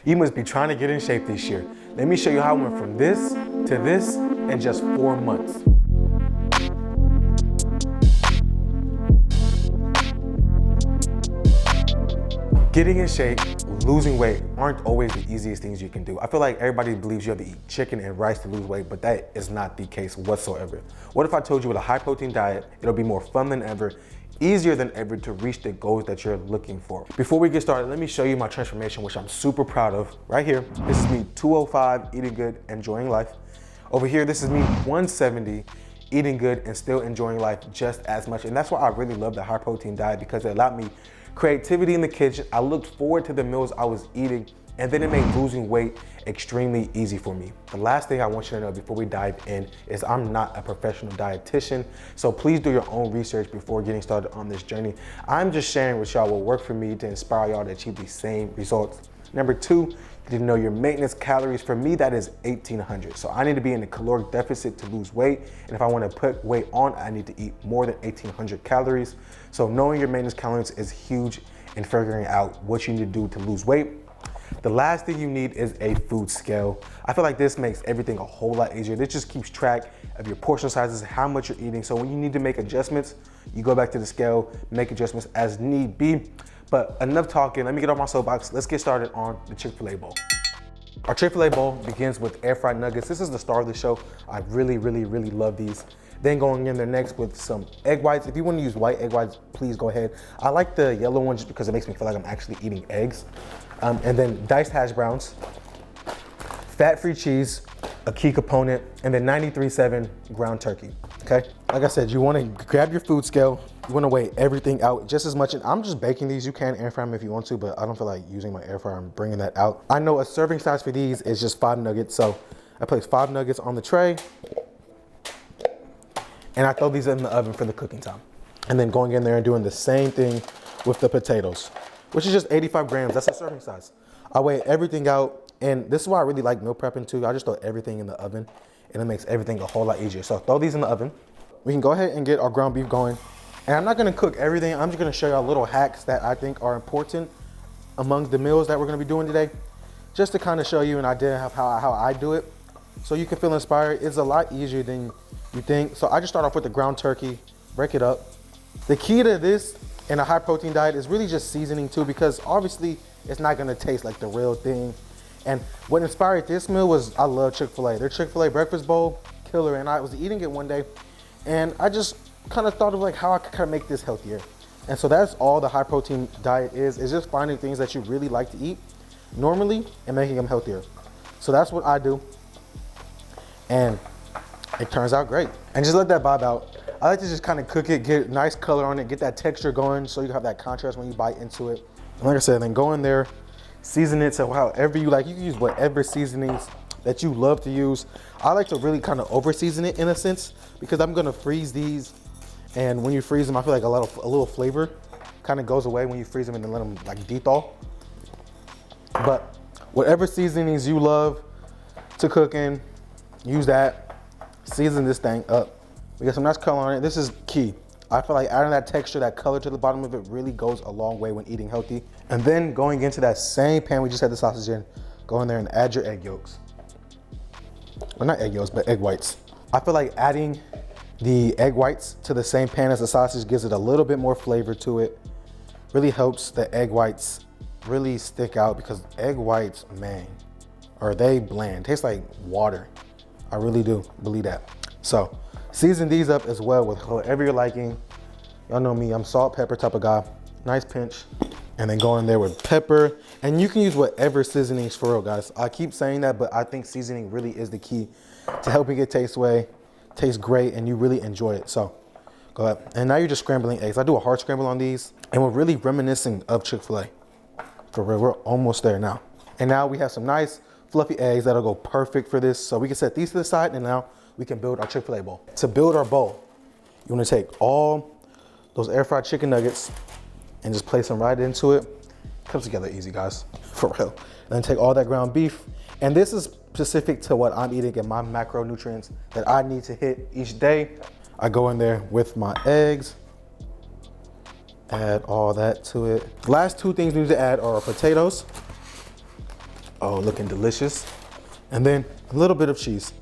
You must be trying to get in shape this year. Let me show you how I went from this to this in just 4 months. Getting in shape, losing weight aren't always the easiest things you can do. I feel like everybody believes you have to eat chicken and rice to lose weight, but that is not the case whatsoever. What if I told you with a high protein diet, it'll be more fun than ever, easier than ever to reach the goals that you're looking for. Before we get started, let me show you my transformation, which I'm super proud of. Right here, this is me 205, eating good, enjoying life. Over here, this is me 170, eating good and still enjoying life just as much. And that's why I really love the high protein diet, because it allowed me creativity in the kitchen. I looked forward to the meals I was eating, and then it made losing weight extremely easy for me. The last thing I want you to know before we dive in is I'm not a professional dietitian, so please do your own research before getting started on this journey. I'm just sharing with y'all what worked for me to inspire y'all to achieve the same results. Number two, you need to know your maintenance calories. For me, that is 1,800. So I need to be in a caloric deficit to lose weight. And if I want to put weight on, I need to eat more than 1,800 calories. So knowing your maintenance calories is huge in figuring out what you need to do to lose weight. The last thing you need is a food scale. I feel like this makes everything a whole lot easier. This just keeps track of your portion sizes, how much you're eating. So when you need to make adjustments, you go back to the scale, make adjustments as need be. But enough talking, let me get off my soapbox. Let's get started on the Chick-fil-A bowl. Our Chick-fil-A bowl begins with air fried nuggets. This is the star of the show. I really love these. Then going in there next with some egg whites. If you want to use white egg whites, please go ahead. I like the yellow one just because it makes me feel like I'm actually eating eggs. And then diced hash browns, fat-free cheese, a key component, and then 93.7 ground turkey, okay? Like I said, you wanna grab your food scale. You wanna weigh everything out just as much. And I'm just baking these. You can air fry them if you want to, but I don't feel like using my air fryer and bringing that out. I know a serving size for these is just 5 nuggets. So I place 5 nuggets on the tray and I throw these in the oven for the cooking time. And then going in there and doing the same thing with the potatoes, which is just 85 grams. That's a serving size. I weigh everything out. And this is why I really like meal prepping too. I just throw everything in the oven and it makes everything a whole lot easier. So throw these in the oven. We can go ahead and get our ground beef going. And I'm not gonna cook everything. I'm just gonna show y'all little hacks that I think are important among the meals that we're gonna be doing today, just to kind of show you an idea of how I do it. So you can feel inspired. It's a lot easier than you think. So I just start off with the ground turkey, break it up. The key to this in a high protein diet is really just seasoning too, because obviously it's not gonna taste like the real thing. And what inspired this meal was I love Chick-fil-A. Their Chick-fil-A breakfast bowl, killer. And I was eating it one day and I just kind of thought of like how I could kind of make this healthier. And so that's all the high protein diet is just finding things that you really like to eat normally and making them healthier. So that's what I do. And it turns out great. And just let that vibe out. I like to just kind of cook it, get nice color on it, get that texture going so you have that contrast when you bite into it. And like I said, then go in there, season it to however you like. You can use whatever seasonings that you love to use. I like to really kind of over season it in a sense, because I'm gonna freeze these. And when you freeze them, I feel like a little flavor kind of goes away when you freeze them and then let them like de-thaw. But whatever seasonings you love to cook in, use that. Season this thing up. We got some nice color on it. This is key. I feel like adding that texture, that color to the bottom of it really goes a long way when eating healthy. And then going into that same pan we just had the sausage in, go in there and add your egg yolks. Well, not egg yolks, but egg whites. I feel like adding the egg whites to the same pan as the sausage gives it a little bit more flavor to it. Really helps the egg whites really stick out, because egg whites, man, are they bland. Tastes like water. I really do believe that. So season these up as well with whatever you're liking. Y'all know me, I'm salt, pepper type of guy. Nice pinch. And then go in there with pepper. And you can use whatever seasonings for real, guys. I keep saying that, but I think seasoning really is the key to helping it taste great and you really enjoy it. So go ahead. And now you're just scrambling eggs. I do a hard scramble on these and we're really reminiscing of Chick-fil-A. For real, we're almost there now. And now we have some nice fluffy eggs that'll go perfect for this. So we can set these to the side and now we can build our Chick-fil-A bowl. To build our bowl, you wanna take all those air fried chicken nuggets and just place them right into it. Comes together easy, guys, for real. And then take all that ground beef. And this is specific to what I'm eating and my macronutrients that I need to hit each day. I go in there with my eggs, add all that to it. Last two things we need to add are our potatoes. Oh, looking delicious. And then a little bit of cheese.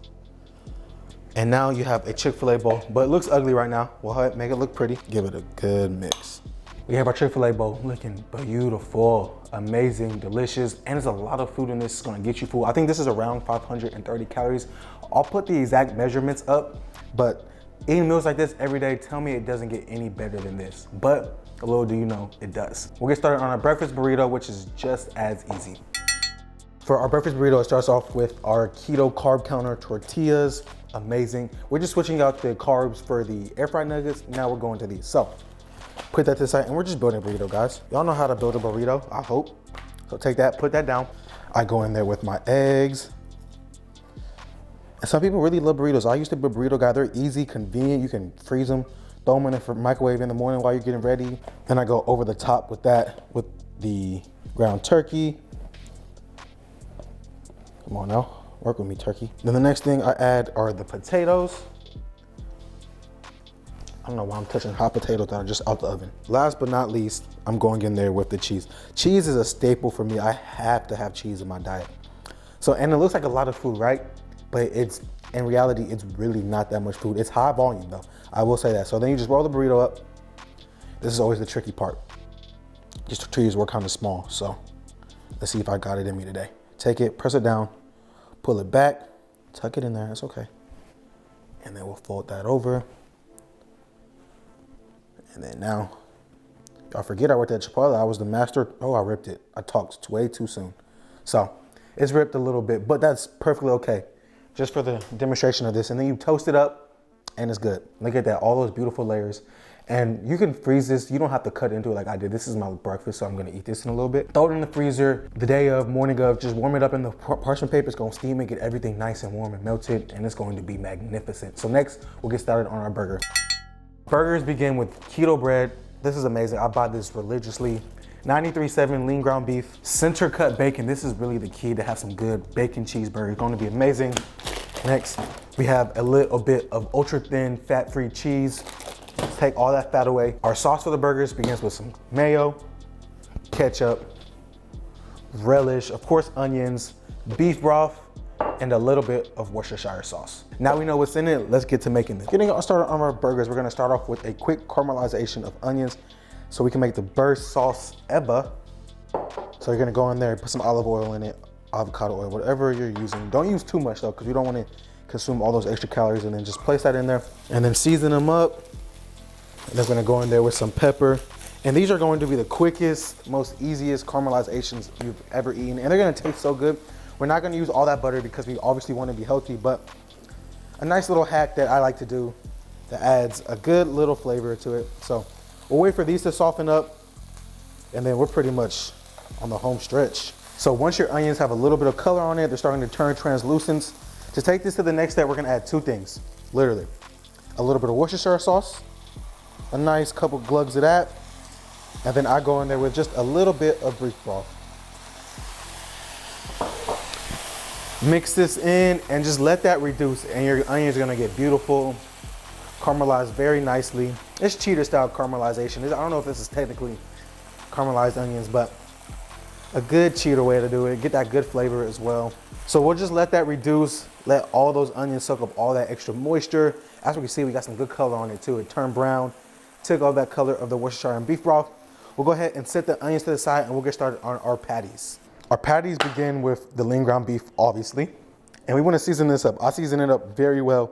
And now you have a Chick-fil-A bowl, but it looks ugly right now. We'll make it look pretty. Give it a good mix. We have our Chick-fil-A bowl looking beautiful, amazing, delicious, and there's a lot of food in this. It's gonna get you full. I think this is around 530 calories. I'll put the exact measurements up, but eating meals like this every day, tell me it doesn't get any better than this. But a little do you know, it does. We'll get started on our breakfast burrito, which is just as easy. For our breakfast burrito, it starts off with our keto carb counter tortillas. Amazing. We're just switching out the carbs for the air fried nuggets. Now we're going to these. So put that to the side and we're just building a burrito, guys. Y'all know how to build a burrito, I hope. So take that, put that down. I go in there with my eggs. And some people really love burritos. I used to be a burrito guy. They're easy, convenient. You can freeze them, throw them in the microwave in the morning while you're getting ready. Then I go over the top with that, with the ground turkey. Come on now. Work with me, turkey. Then the next thing I add are the potatoes. I don't know why I'm touching hot potatoes that are just out the oven. Last but not least, I'm going in there with the cheese. Cheese is a staple for me. I have to have cheese in my diet. So, and it looks like a lot of food, right? But in reality, it's really not that much food. It's high volume though, I will say that. So then you just roll the burrito up. This is always the tricky part. These tortillas were kind of small, so let's see if I got it in me today. Take it, press it down, pull it back, tuck it in there, it's okay. And then we'll fold that over. And then now, y'all forget I worked at Chipotle. I was the master. Oh, I ripped it. I talked way too soon. So it's ripped a little bit, but that's perfectly okay. Just for the demonstration of this. And then you toast it up and it's good. Look at that, all those beautiful layers. And you can freeze this. You don't have to cut into it like I did. This is my breakfast, so I'm gonna eat this in a little bit. Throw it in the freezer the day of, morning of, just warm it up in the parchment paper. It's gonna steam it, get everything nice and warm and melted, and it's going to be magnificent. So next, we'll get started on our burger. Burgers begin with keto bread. This is amazing. I buy this religiously. 93.7 lean ground beef, center cut bacon. This is really the key to have some good bacon cheeseburger. It's going to be amazing. Next, we have a little bit of ultra thin fat-free cheese. Let's take all that fat away. Our sauce for the burgers begins with some mayo, ketchup, relish, of course, onions, beef broth, and a little bit of Worcestershire sauce. Now we know what's in it, let's get to making this. Getting started on our burgers, we're gonna start off with a quick caramelization of onions so we can make the burst sauce Eba. So you're gonna go in there and put some olive oil in it, avocado oil, whatever you're using. Don't use too much though, because we don't wanna consume all those extra calories, and then just place that in there and then season them up. And then we're gonna go in there with some pepper. And these are going to be the quickest, most easiest caramelizations you've ever eaten. And they're gonna taste so good. We're not gonna use all that butter because we obviously wanna be healthy, but a nice little hack that I like to do that adds a good little flavor to it. So we'll wait for these to soften up, and then we're pretty much on the home stretch. So once your onions have a little bit of color on it, they're starting to turn translucent. To take this to the next step, we're gonna add two things, literally. A little bit of Worcestershire sauce, a nice couple glugs of that, and then I go in there with just a little bit of beef broth. Mix this in and just let that reduce, and your onions are gonna get beautiful, caramelized very nicely. It's cheater style caramelization. I don't know if this is technically caramelized onions, but a good cheater way to do it. Get that good flavor as well. So we'll just let that reduce, let all those onions soak up all that extra moisture. As we can see, we got some good color on it too. It turned brown, took all that color of the Worcestershire and beef broth. We'll go ahead and set the onions to the side and we'll get started on our patties. Our patties begin with the lean ground beef, obviously, and we want to season this up. I season it up very well.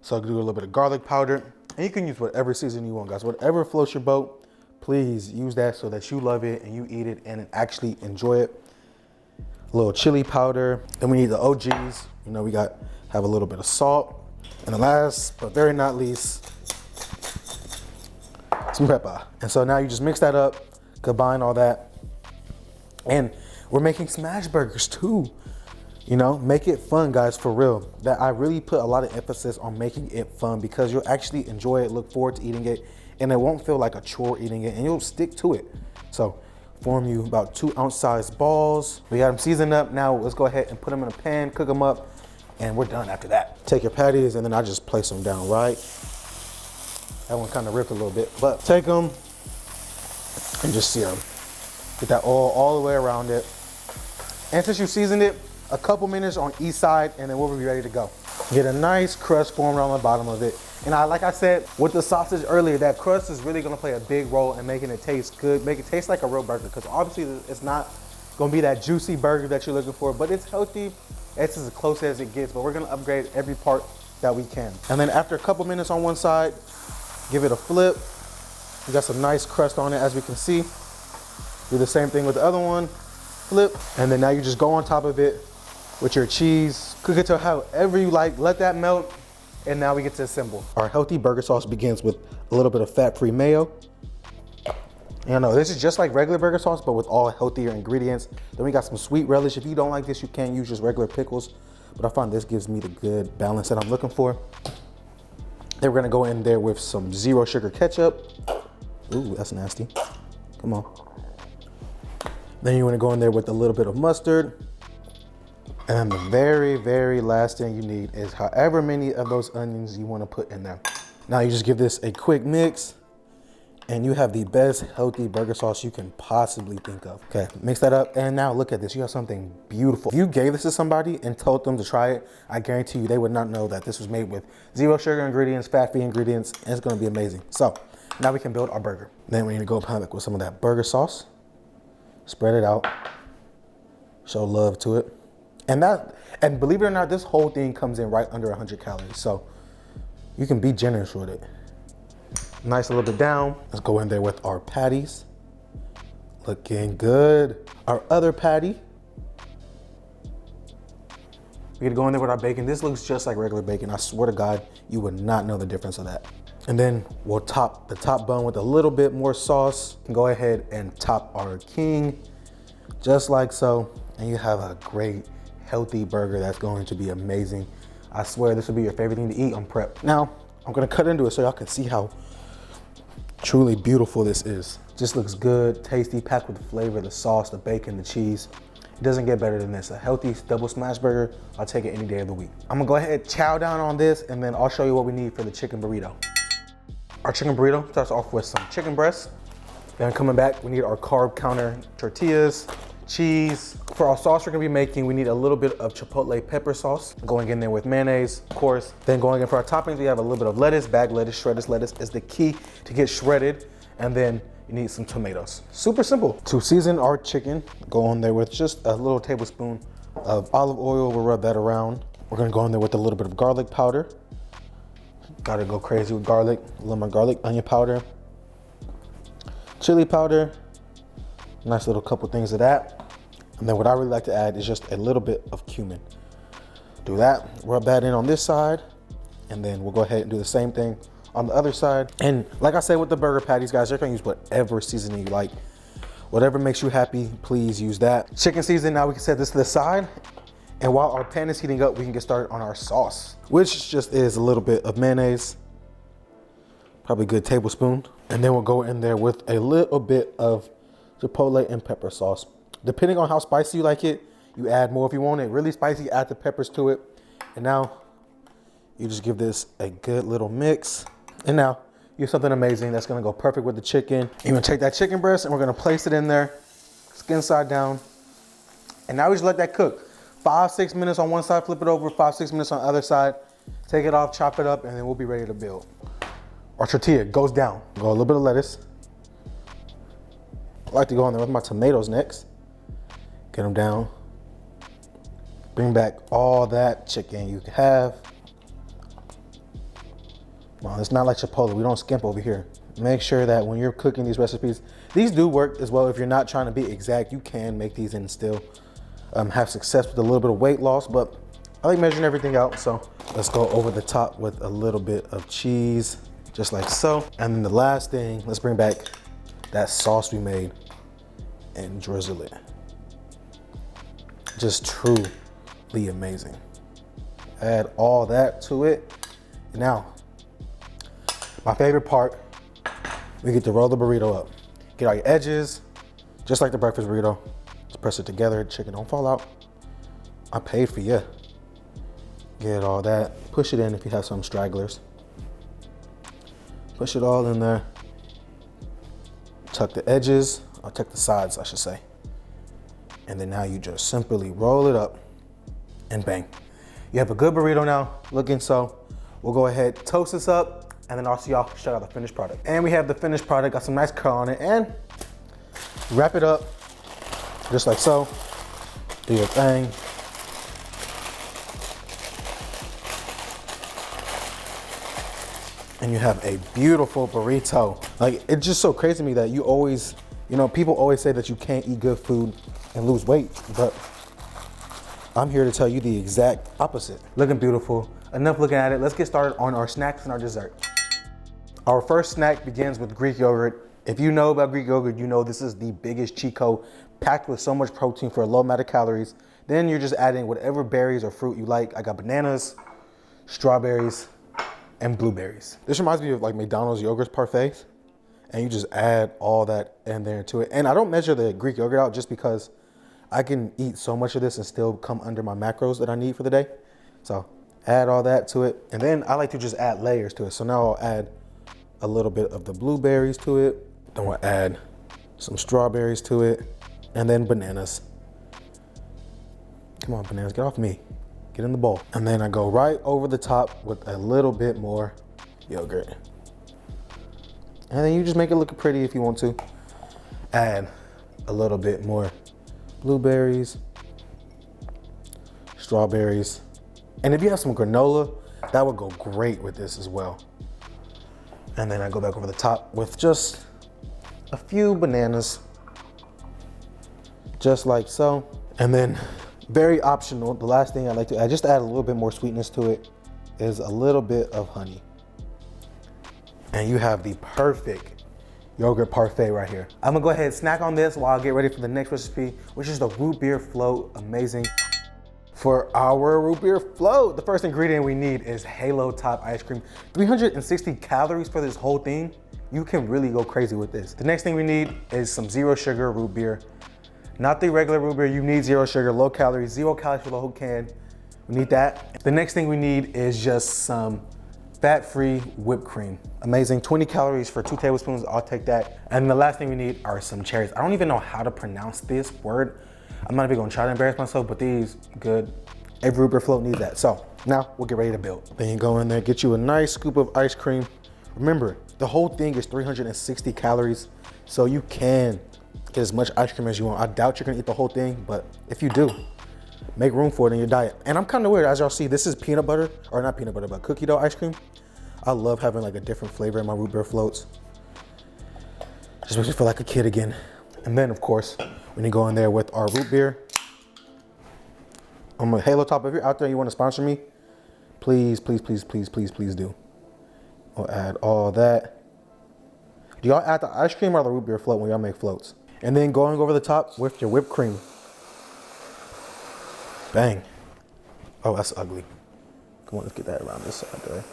So I'll do a little bit of garlic powder, and you can use whatever seasoning you want, guys. Whatever floats your boat, please use that so that you love it and you eat it and actually enjoy it. A little chili powder. Then we need the OGs. You know, we have a little bit of salt. And the last, but very not least, some pepper. And so now you just mix that up, combine all that, and we're making smash burgers too. You know, make it fun, guys, for real. That I really put a lot of emphasis on making it fun because you'll actually enjoy it, look forward to eating it, and it won't feel like a chore eating it, and you'll stick to it. So form you about 2-ounce sized balls. We got them seasoned up. Now let's go ahead and put them in a pan, cook them up, and we're done after that. Take your patties, and then I just place them down right. That one kind of ripped a little bit, but take them and just sear them. Get that oil all the way around it. And since you seasoned it, a couple minutes on each side, and then we'll be ready to go. Get a nice crust formed on the bottom of it. And like I said with the sausage earlier, that crust is really gonna play a big role in making it taste good, make it taste like a real burger, because obviously it's not gonna be that juicy burger that you're looking for, but it's healthy. It's as close as it gets, but we're gonna upgrade every part that we can. And then after a couple minutes on one side, give it a flip. We got some nice crust on it, as we can see. Do the same thing with the other one, flip. And then now you just go on top of it with your cheese. Cook it to however you like, let that melt. And now we get to assemble. Our healthy burger sauce begins with a little bit of fat-free mayo. And I know this is just like regular burger sauce, but with all healthier ingredients. Then we got some sweet relish. If you don't like this, you can use just regular pickles, but I find this gives me the good balance that I'm looking for. Then we're gonna go in there with some zero sugar ketchup. Ooh, that's nasty. Come on. Then you wanna go in there with a little bit of mustard. And the very, very last thing you need is however many of those onions you wanna put in there. Now you just give this a quick mix, and you have the best healthy burger sauce you can possibly think of. Okay, mix that up, and now look at this. You have something beautiful. If you gave this to somebody and told them to try it, I guarantee you they would not know that this was made with zero sugar ingredients, fat-free ingredients, and it's gonna be amazing. So now we can build our burger. Then we need to go back with some of that burger sauce. Spread it out, show love to it. And believe it or not, this whole thing comes in right under 100 calories. So you can be generous with it. Nice, a little bit down. Let's go in there with our patties. Looking good. Our other patty. We're gonna go in there with our bacon. This looks just like regular bacon. I swear to God, you would not know the difference of that. And then we'll top the top bun with a little bit more sauce. Go ahead and top our king, just like so. And you have a great, healthy burger that's going to be amazing. I swear this will be your favorite thing to eat on prep. Now, I'm gonna cut into it so y'all can see how truly beautiful this is. Just looks good, tasty, packed with the flavor, the sauce, the bacon, the cheese. It doesn't get better than this. A healthy double smash burger, I'll take it any day of the week. I'm gonna go ahead, chow down on this, and then I'll show you what we need for the chicken burrito. Our chicken burrito starts off with some chicken breasts. Then coming back, we need our carb counter tortillas, cheese. For our sauce we're gonna be making, we need a little bit of chipotle pepper sauce, going in there with mayonnaise, of course. Then going in for our toppings, we have a little bit of lettuce, bag lettuce, shredded lettuce is the key to get shredded. And then you need some tomatoes. Super simple. To season our chicken, go in there with just a little tablespoon of olive oil. We'll rub that around. We're gonna go in there with a little bit of garlic powder. Gotta go crazy with garlic. A little more garlic, onion powder, chili powder. Nice little couple things of that. And then what I really like to add is just a little bit of cumin. Do that, rub that in on this side, and then we'll go ahead and do the same thing on the other side. And like I said with the burger patties, guys, you're gonna use whatever seasoning you like. Whatever makes you happy, please use that. Chicken season, now we can set this to the side. And while our pan is heating up, we can get started on our sauce, which just is a little bit of mayonnaise, probably a good tablespoon. And then we'll go in there with a little bit of chipotle and pepper sauce. Depending on how spicy you like it, you add more. If you want it really spicy, add the peppers to it. And now you just give this a good little mix. And now you have something amazing that's gonna go perfect with the chicken. You're gonna take that chicken breast and we're gonna place it in there, skin side down. And now we just let that cook. 5-6 minutes on one side, flip it over, 5-6 minutes on the other side. Take it off, chop it up, and then we'll be ready to build. Our tortilla goes down. Go a little bit of lettuce. I like to go in there with my tomatoes next. Get them down. Bring back all that chicken you have. Well, it's not like Chipotle, we don't skimp over here. Make sure that when you're cooking these recipes, these do work as well. If you're not trying to be exact, you can make these and still have success with a little bit of weight loss, but I like measuring everything out. So let's go over the top with a little bit of cheese, just like so. And then the last thing, let's bring back that sauce we made and drizzle it. Just truly amazing. Add all that to it. Now, my favorite part, we get to roll the burrito up. Get all your edges, just like the breakfast burrito. Just press it together, chicken don't fall out. I paid for you. Get all that, push it in if you have some stragglers. Push it all in there. Tuck the edges, or tuck the sides, I should say. And then now you just simply roll it up and bang. You have a good burrito now, looking so. We'll go ahead, toast this up, and then I'll see y'all check out the finished product. And we have the finished product, got some nice curl on it, and wrap it up just like so. Do your thing. And you have a beautiful burrito. Like, it's just so crazy to me that you always, you know, people always say that you can't eat good food and lose weight, but I'm here to tell you the exact opposite. Looking beautiful. Enough looking at it. Let's get started on our snacks and our dessert. Our first snack begins with Greek yogurt. If you know about Greek yogurt, you know this is the biggest cheat code, packed with so much protein for a low amount of calories. Then you're just adding whatever berries or fruit you like. I got bananas, strawberries, and blueberries. This reminds me of like McDonald's yogurt parfaits, and you just add all that in there to it. And I don't measure the Greek yogurt out just because I can eat so much of this and still come under my macros that I need for the day. So add all that to it. And then I like to just add layers to it. So now I'll add a little bit of the blueberries to it. Then we'll add some strawberries to it, and then bananas. Come on, bananas, get off me. Get in the bowl. And then I go right over the top with a little bit more yogurt. And then you just make it look pretty if you want to. Add a little bit more blueberries, strawberries. And if you have some granola, that would go great with this as well. And then I go back over the top with just a few bananas, just like so. And then very optional, the last thing I like to add, just to add a little bit more sweetness to it, is a little bit of honey. And you have the perfect yogurt parfait right here. I'm gonna go ahead and snack on this while I get ready for the next recipe, which is the root beer float. Amazing. For our root beer float, the first ingredient we need is Halo Top ice cream. 360 calories for this whole thing. You can really go crazy with this. The next thing we need is some zero sugar root beer. Not the regular root beer, you need zero sugar, low calories, 0 calories for the whole can. We need that. The next thing we need is just some fat-free whipped cream. Amazing, 20 calories for 2 tablespoons, I'll take that. And the last thing we need are some cherries. I don't even know how to pronounce this word. I'm not even gonna try to embarrass myself, but these, good. Every root beer float needs that. So now we'll get ready to build. Then you go in there, get you a nice scoop of ice cream. Remember, the whole thing is 360 calories, so you can get as much ice cream as you want. I doubt you're gonna eat the whole thing, but if you do, make room for it in your diet. And I'm kind of weird, as y'all see, this is peanut butter, or not peanut butter, but cookie dough ice cream. I love having like a different flavor in my root beer floats. Just makes me feel like a kid again. And then of course, when you go in there with our root beer, I'm a Halo Top. If you're out there and you want to sponsor me, please, please, please, please, please, please do. We'll add all that. Do y'all add the ice cream or the root beer float when y'all make floats? And then going over the top with your whipped cream. Bang. Oh, that's ugly. Come on, let's get that around this side there.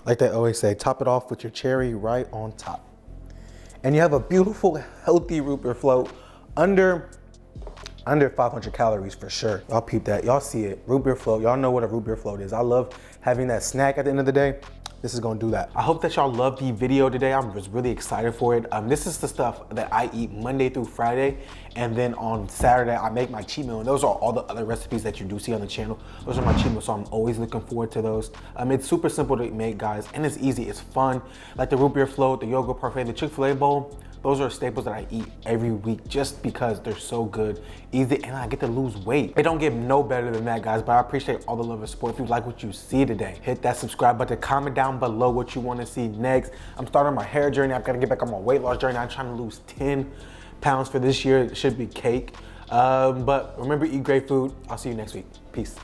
Like they always say, top it off with your cherry right on top. And you have a beautiful, healthy root beer float under 500 calories for sure. Y'all peep that, y'all see it. Root beer float, y'all know what a root beer float is. I love having that snack at the end of the day. This is gonna do that. I hope that y'all loved the video today. I was really excited for it. This is the stuff that I eat Monday through Friday. And then on Saturday, I make my cheat meal. And those are all the other recipes that you do see on the channel. Those are my cheat meals, so I'm always looking forward to those. It's super simple to make, guys, and it's easy, it's fun. Like the root beer float, the yogurt parfait, the Chick-fil-A bowl. Those are staples that I eat every week just because they're so good, easy, and I get to lose weight. It don't get no better than that, guys, but I appreciate all the love and support. If you like what you see today, hit that subscribe button, comment down below what you want to see next. I'm starting my hair journey. I've got to get back on my weight loss journey. I'm trying to lose 10 pounds for this year. It should be cake. But remember, eat great food. I'll see you next week. Peace.